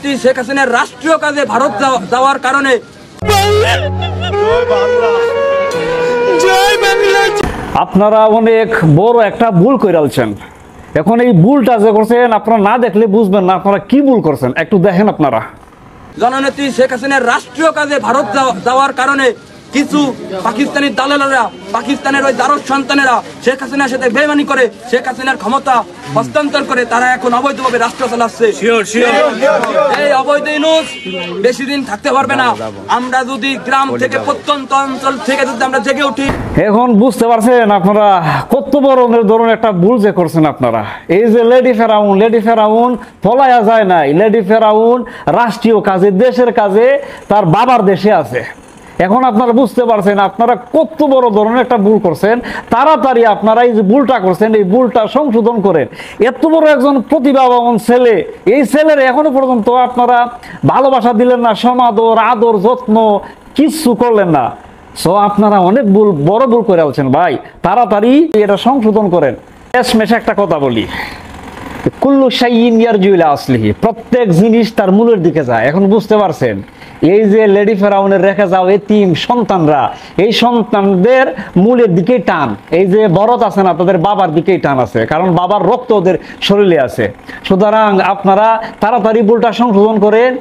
জননেত্রী শেখ হাসিনার রাষ্ট্রীয় কাজে ভারত যাওয়ার কারণে আপনারা অনেক বড় একটা ভুল কইরালছেন। এখন এই ভুলটা যে করছেন আপনারা না দেখলে বুঝবেন না আপনারা কি ভুল করছেন, একটু দেখেন। আপনারা জননেত্রী শেখ হাসিনার রাষ্ট্রীয় কাজে ভারত যাওয়ার কারণে কিছু পাকিস্তানি দালালেরা, পাকিস্তানের ওই দারুস সন্তানেরা শেখ হাসিনার সাথে বেইমানি করে শেখ হাসিনার ক্ষমতা হস্তান্তর করে তারা এখন অবৈধভাবে রাষ্ট্র চালাচ্ছে। এই অবৈধ ইউনূস বেশি দিন থাকতে পারবে না। আমরা যদি গ্রাম থেকে প্রত্যন্ত অঞ্চল থেকে যদি আমরা জেগে উঠি। এখন বুঝতে পারছেন আপনারা কত বড় ধরনের একটা ভুল যে করছেন আপনারা। এই যে লেডি ফেরাউন পলায়া যায় নাই। লেডি ফেরাউন রাষ্ট্রীয় কাজে, দেশের কাজে, তার বাবার দেশে আছে। এখন আপনারা বুঝতে পারছেন আপনারা কত বড় ধরনের একটা ভুল করছেন। তাড়াতাড়ি আপনারা এই যে ভুলটা করছেন এই ভুলটা সংশোধন করেন। এত বড় একজন প্রতিভাবান ছেলে, এই ছেলের এখনো পর্যন্ত আপনারা ভালোবাসা দিলেন না, সমাদর আদর যত্ন কিচ্ছু করলেন না। সো আপনারা অনেক বড় ভুল করে আছেন ভাই। তাড়াতাড়ি এটা সংশোধন করেন। শেষমেশ একটা কথা বলি, কুল্লু শাইইন ইয়ারজু ইলা আসলিহি, প্রত্যেক জিনিস তার মূলের দিকে যায়। এখন বুঝতে পারছেন এই যে লেডি ফেরাউনের রেখে যাও এতিম সন্তানরা, এই সন্তানদের মূলের দিকেই টান। এই যে বরত আছে না, তাদের বাবার দিকেই টান আছে, কারণ বাবার রক্ত ওদের শরীরে আছে। সুতরাং আপনারা তাড়াতাড়ি ভুলটা সংশোধন করেন।